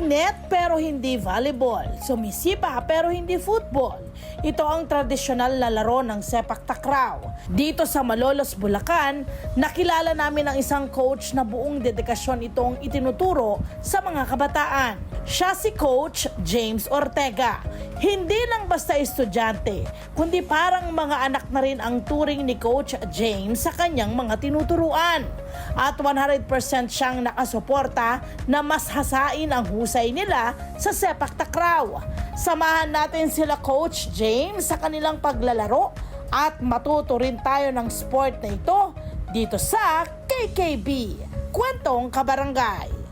Mainit pero hindi volleyball. Sumisipa pero hindi football. Ito ang tradisyonal na laro ng sepak takraw. Dito sa Malolos, Bulacan, nakilala namin ang isang coach na buong dedikasyon itong itinuturo sa mga kabataan. Siya si Coach James Ortega. Hindi lang basta estudyante, kundi parang mga anak na rin ang turing ni Coach James sa kanyang mga tinuturuan. At 100% siyang nakasuporta na mas hasain ang husay nila sa sepak takraw. Samahan natin sila Coach James sa kanilang paglalaro at matuto rin tayo ng sport na ito dito sa KKB, Kwentong Kabarangay.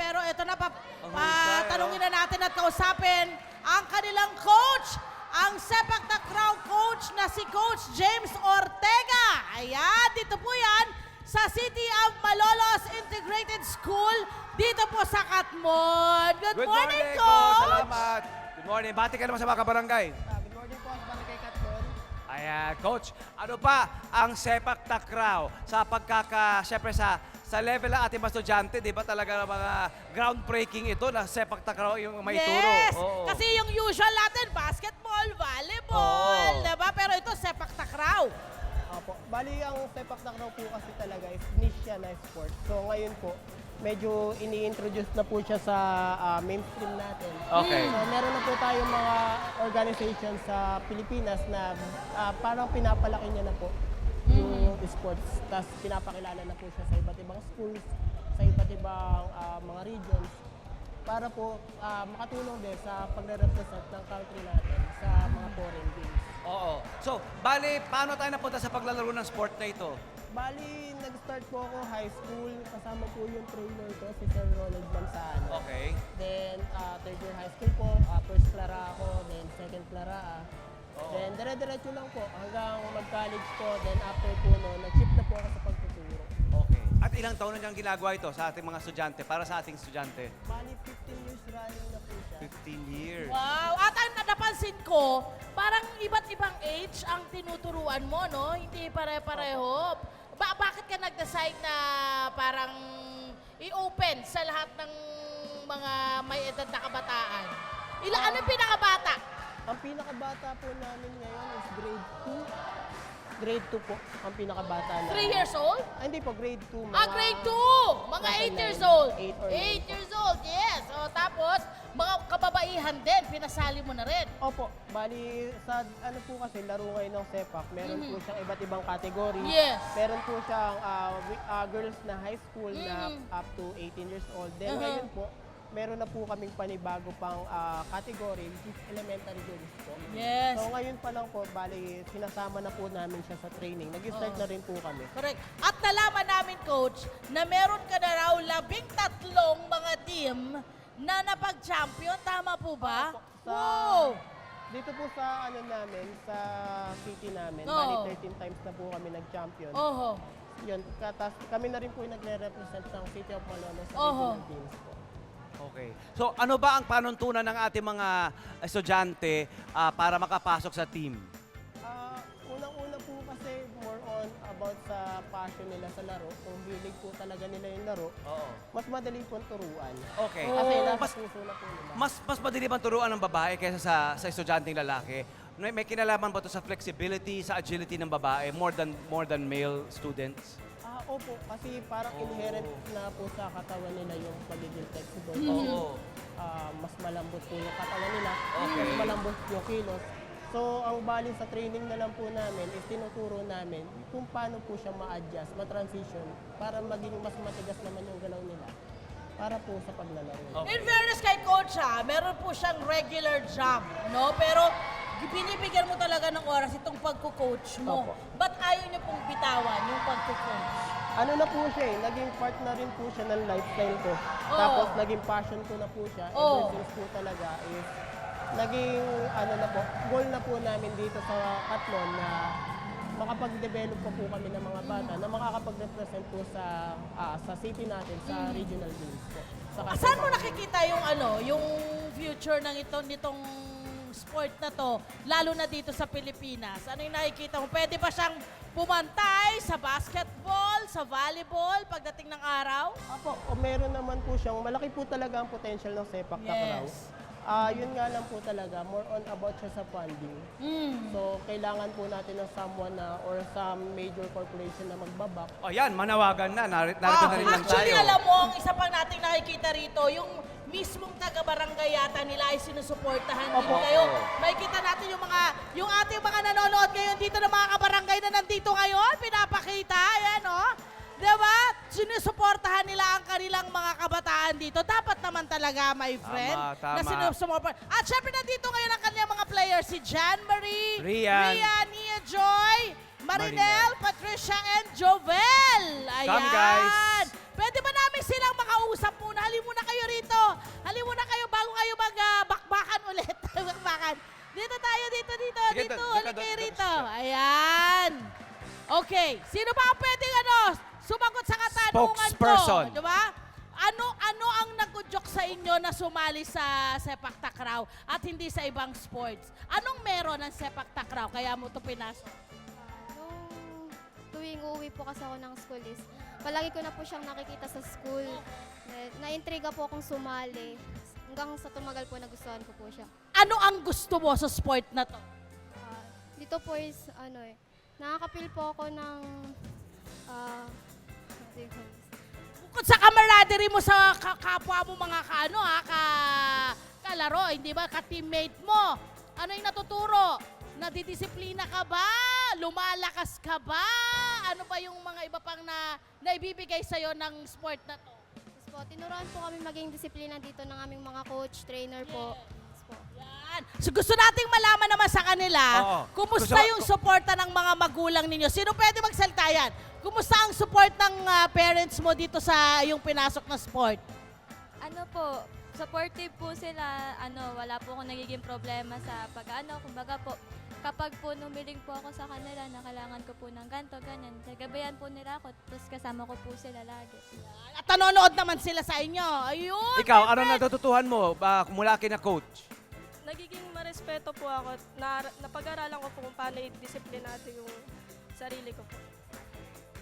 Pero ito na, tanungin na natin at kausapin ang kanilang coach, ang sepak takraw coach na si Coach James Ortega. Ayan, dito po yan sa City of Malolos Integrated School, dito po sa Katmon. Good morning, Coach! Salamat. Good morning. Bati ka naman sa mga kabarangay. Good morning po sa Barangay Katmon. Ayan, Coach. Ano pa ang sepak takraw sa siyempre sa level ng ating mga estudyante, di ba talaga mga groundbreaking ito na sepak takraw yung may turo? Yes! Oo. Kasi yung usual natin, basketball, volleyball, Oo. diba? Pero ito, sepak takraw. Opo. Bali, ang sepak takraw po kasi talaga is niche siya na sport. So ngayon po, medyo ini-introduce na po siya sa mainstream natin. Okay. So meron na po tayong mga organization sa Pilipinas na parang pinapalaki niya na po yung sports. Tapos pinapakilala na po siya sa iba't ibang schools, sa iba't ibang mga regions para po makatulong din sa pagre-represent ng country natin sa mga foreign games. Oo. So, bali, paano tayo napunta sa paglalaro ng sport na ito? Bali, nag-start po ako high school. Kasama po yung trainer ko, si Sir Ronald Manzano. Okay. Then, third year high school po, first Clara ako, then second Clara. Then, dire-diretso lang po hanggang mag-college po. Then, after po no, nag-shift na po ako sa pagtuturo. Okay. At ilang taon na niyang ginagawa ito sa ating mga estudyante, para sa ating estudyante? Bali, 15 years running na po siya. 15 years. Wow! At ang napansin ko, parang iba't ibang age ang tinuturuan mo, no? Hindi pare-pareho. Bakit ka nag-decide na parang i-open sa lahat ng mga may edad na kabataan? Ano yung pinakabata? Ang pinakabata po namin ngayon is grade 2. Grade 2 po, ang pinakabata namin. 3 years old? Hindi po, grade 2. Grade 2! Mga 8 years old. 8 or 8 years old, yes. O, tapos, mga kababaihan din, pinasali mo na rin. Opo, bali sa ano po kasi laro ngayon ng sepak, meron po siyang iba't ibang category. Yes. Meron po siyang girls na high school na up to 18 years old. Then ngayon po, meron na po kaming panibago pang category, which is elementary girls po. Yes. So ngayon pa lang po, bali sinasama na po namin siya sa training. Nag-start na rin po kami. Correct. At nalaman namin, Coach, na meron ka na raw 13 mga team na napag-champion. Tama po ba? Wow! Dito po sa ano namin, sa city namin, Oo. bali 13 times na po kami nag-champion. Oho. Yun, kami na rin po yung nagre-represent ng City of Malolos sa Oho. regional teams po. Okay. So, ano ba ang panuntunan ng ating mga estudyante para makapasok sa team? Unang-una po kasi more on about sa passion nila sa laro. Kung hilig po talaga nila yung laro, Oo. mas madali po turuan. Okay. Kasi nasa Mas, puso na po nila. mas madali bang turuan ng babae kaysa sa estudyanteng lalaki? May kinalaman ba ito sa flexibility, sa agility ng babae, more than male students? Opo, kasi parang inherent na po sa katawan nila yung pagiging flexible. Oo. Mas malambot po yung katawan nila, Okay. mas malambot yung kilos. So, ang bali sa training na lang po namin is tinuturo namin kung paano po siya ma-adjust, ma-transition para maging mas matigas naman yung galaw nila. para po sa paglalaro. In fairness kay Coach meron po siyang regular job, no? Pero binibigyan mo talaga ng oras itong pagko-coach mo. Opo. Ba't ayaw niyo pong bitawan yung pagko-coach? Ano na po siya naging part na rin po siya ng lifestyle ko. Oo. Tapos naging passion ko na po siya. Oo. Ever since po talaga is naging ano na po, goal na po namin dito sa Katlon na makapag-develop pa po kami ng mga bata na makakapag-represent po sa city natin, sa regional games po. Saan mo nakikita yung yung future ng nitong sport na to, lalo na dito sa Pilipinas? Ano yung nakikita mo? Pwede ba siyang pumantay sa basketball, sa volleyball pagdating ng araw? Opo, o meron naman po siyang, malaki po talaga ang potential ng sepak takraw. Yes. Yun nga lang po talaga, more on about siya sa funding. So, kailangan po natin ng someone na or some major corporation na magbabak. O yan, manawagan na. Narito na rin lang Actually, tayo. alam mo, ang isa pang nating nakikita rito, yung mismong taga-barangay yata nila ay sinusuportahan din Opo. kayo. Makikita natin yung ating mga nanonood ngayon dito ng mga kabarangay na nandito ngayon, pinapakita, ayan Diba? Sinusuportahan nila ang kanilang mga kabataan dito. Dapat naman talaga, my friend, Tama. na sinusuportahan. At syempre nandito ngayon ang kanilang mga players, si Jan Marie, Rian, Nia Joy, Marinel, Patricia, and Jovel. Ayan. Come, guys. Pwede ba namin silang makausap muna? Halin muna kayo rito. Halin muna kayo bago kayo magbakbakan ulit. Bakbakan. Dito tayo, dito. Sige, Dito, doon, halin kayo rito. Ayan. Okay. Sino ba ang pwedeng sumagot sa katanungan Spokesperson. ko? Diba? Ano ang nag-udyok sa inyo na sumali sa sepak takraw at hindi sa ibang sports? Anong meron ng sepak takraw kaya mo ito pinasok? Nung tuwing uuwi po kasi ako ng school is, palagi ko na po siyang nakikita sa school. Na-intriga po akong sumali. Hanggang sa tumagal po, nagustuhan ko po siya. Ano ang gusto mo sa sport na to? Dito po is, nakakapil po ako ng, Bukod sa camaraderie mo sa kapwa mo mga kalaro, hindi ba, ka-teammate mo, ano yung natuturo? Nadidisiplina ka ba? Lumalakas ka ba? Ano ba yung mga iba pang naibibigay sa'yo ng sport na to? tapos po, tinuruan po kami maging disiplina dito ng aming mga coach, trainer po. Tapos po, Yan. So gusto nating malaman naman sa kanila, Oo. kumusta Gusto- yung suporta ng mga magulang ninyo? Sino pwede magsalita yan? Kumusta ang support ng parents mo dito sa yung pinasok na sport? Ano po, supportive po sila, wala po akong nagiging problema sa kumbaga po, kapag po numiling po ako sa kanila na kailangan ko po ng ganito, ganyan, gagabayan po nila ako, tapos kasama ko po sila lagi. At nanonood naman sila sa inyo. Ayun. Ikaw, my ano friend. natutuhan mo mula kina coach? Nagiging marespeto po ako. Napag-aralan ko po kung paano i-disiplinado yung sarili ko po.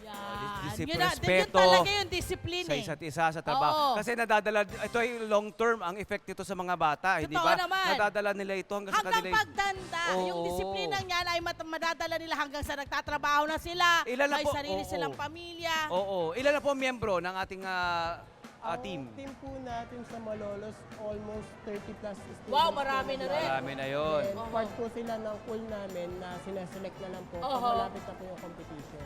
Yan. Disip- Yun respeto talaga yung discipline Sa eh. isa't isa sa trabaho. Oo. Kasi nadadala, ito ay long term ang effect nito sa mga bata, hindi Totoo ba? naman. Nadadala nila ito hanggang sa Hanggang kanila. pagtanda, yung Oo. disiplinang yan ay madadala nila hanggang sa nagtatrabaho na sila, Ilan na may po? sarili Oo. silang pamilya. Oo. Ilan na po ang miyembro ng ating Ang team? team po natin sa Malolos, almost 30 plus students. Wow, marami na rin. Marami na yun. And part po sila ng pool namin na sineselect na lang po pag Oho. malapit na po yung competition.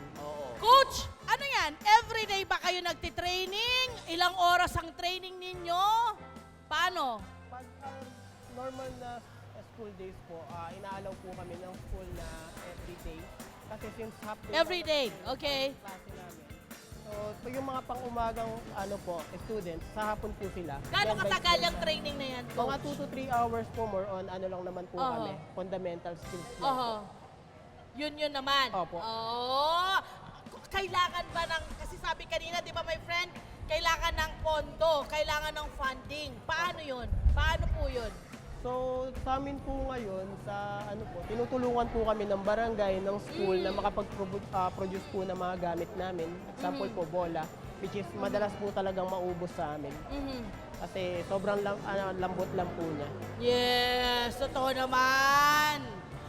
Coach, ano yan? Everyday ba kayo nagtitraining? Ilang oras ang training ninyo? Paano? Pag normal na school days po, inaalaw po kami ng school na everyday. Kasi since half day Everyday, naman po yung okay. klase namin. So yung mga pang-umagang students, sa hapon po sila. Gano'ng Yan by katagal school yung na. training na yan, Mga Coach? 2 to 3 hours po, more on lang naman po Oho. kami. Fundamental skills lang po. Oho. Yun naman. Opo. Oh. Kailangan ba kasi sabi kanina, di ba my friend, kailangan ng pondo, kailangan ng funding. Paano yun? Paano po yun? So, sa amin po ngayon, tinutulungan po kami ng barangay, ng school na makapag-produce po ng mga gamit namin. Example po, bola, which is madalas po talagang maubos sa amin. Kasi sobrang lambot lang po niya. Yes, totoo naman.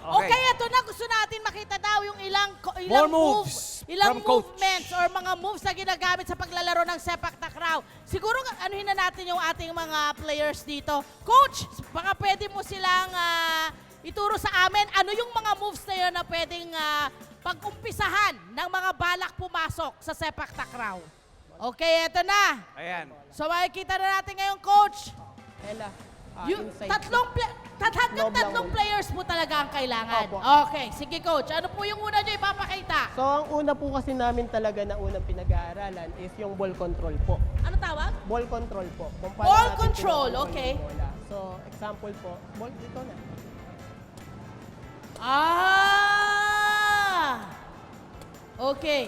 Okay. Okay, ito na. Gusto natin makita daw yung ilang More moves ilang from coach. movements or mga moves na ginagamit sa paglalaro ng sepak takraw. Siguro anuhin na natin yung ating mga players dito. Coach, baka pwede mo silang ituro sa amin ano yung mga moves na yun na pwedeng pag-umpisahan ng mga balak pumasok sa sepak takraw. Okay, eto na. Ayan. So makikita na natin ngayon, coach. Ella, Yung inside. hanggang Loob lang tatlong muna. players po talaga ang kailangan. Opo. Okay, sige coach. Ano po yung una nyo ipapakita? So, ang una po kasi namin talaga na unang pinag-aaralan is yung ball control po. Ano tawag? Ball control po. Kung paano Ball natin control, kinukontrol okay. yung bola. So, example po, ball dito na. Okay.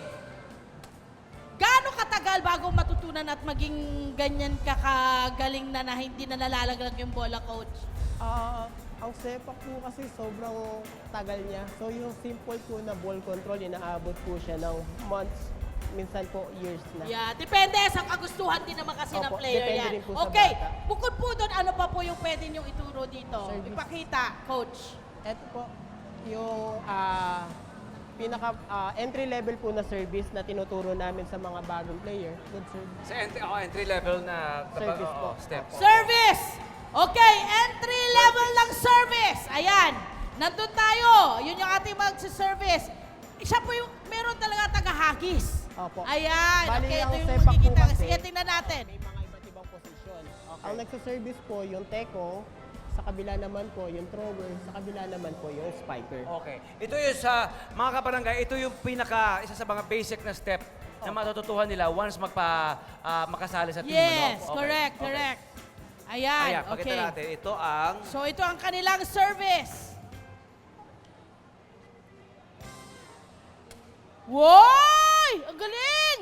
Gaano katagal bago matutunan at maging ganyan kakagaling na hindi na nalalaglag yung bola, coach? Ang sepak po kasi sobrang tagal niya. So, yung simple po na ball control, inaabot po siya ng months, minsan po years na. Yeah, depende sa kagustuhan din naman kasi ng Opo, player depende yan. rin po sa Okay, bata. bukod po doon, ano pa po yung pwede niyong ituro dito? Service. Ipakita, coach. Ito po, yung entry level po na service na tinuturo namin sa mga bagong player. Good service. Sa entry level na Service po. step. Service! Okay, entry level ng service. Ayan, nandun tayo. Yun yung ating magsiservice. Siya po yung meron talaga tagahagis. Opo. Ayan, Bali, okay, ang ito yung sepak po magkikita. kasi, Sige, tingnan natin. May mga iba't ibang posisyon. Ang nagsaservice po yung teko, sa kabila naman po yung thrower, sa kabila naman po yung spiker. Okay. Ito yung sa mga kabarangay, ito yung isa sa mga basic na step na matututuhan nila once makasali sa team. Yes, ano? Okay, correct, okay. correct. Ayan, Ayan, pakita okay. natin. Ito ang... So, ito ang kanilang service. Woy! Ang galing!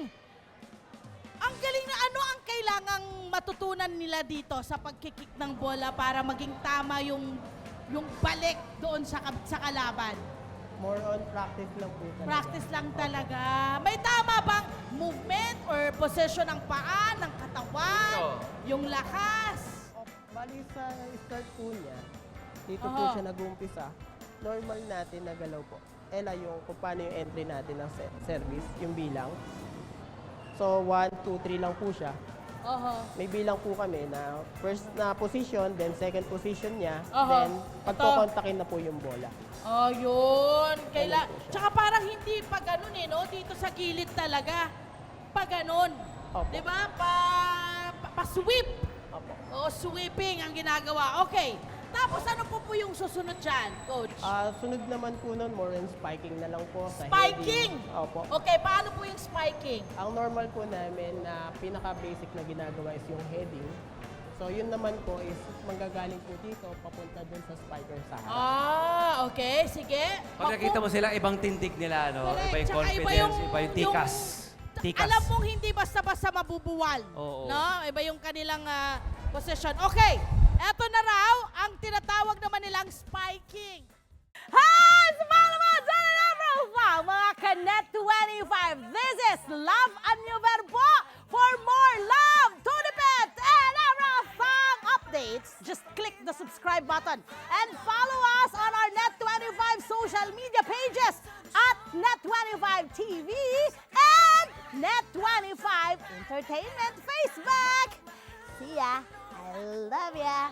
Ang galing na ano ang kailangang matutunan nila dito sa pagkikik ng bola para maging tama yung balik doon sa kalaban. More on practice lang po talaga. Practice lang talaga. May tama bang movement or position ng paa, ng katawan, Ito. yung lakas? Bali sa start po niya, dito po Aha. siya nag-uumpisa. Normal natin na galaw po. Ela yung kung paano yung entry natin ng service, yung bilang. So 1, 2, 3 lang po siya. May bilang po kami na first na position, then second position niya, Aha. then Ito. pagkukontakin na po yung bola. Oh, yun. Ganun po siya. Tsaka parang hindi pa ganun eh, no? Dito sa gilid talaga. Pa ganun. Opo. Di ba? Pa-sweep. Opo. O, sweeping ang ginagawa. Okay. Tapos ano po yung susunod dyan, coach? Sunod naman po nun, more on spiking na lang po. Sa Spiking! heading. Opo. Okay, paano po yung spiking? Ang normal po namin na pinaka-basic na ginagawa is yung heading. So yun naman po is manggagaling po dito, papunta dun sa spiker sa harap. Okay. Sige. Pag nakita mo sila, ibang tindig nila, no? Correct. Iba yung Tsaka confidence, iba yung tikas. Tikas. Alam mong hindi basta-basta mabubuwal. Oo. No? Iba yung kanilang possession. Okay. Eto na raw ang tinatawag naman nilang spiking. Hi! Sumalama sa Love mga Kanet 25. This is Love and New Verbo. For more love, Tunipet, and Arafang updates, just click the subscribe button and follow us on our Net25 social media pages at Net25 TV and Net25 Entertainment Facebook. See ya. I love ya.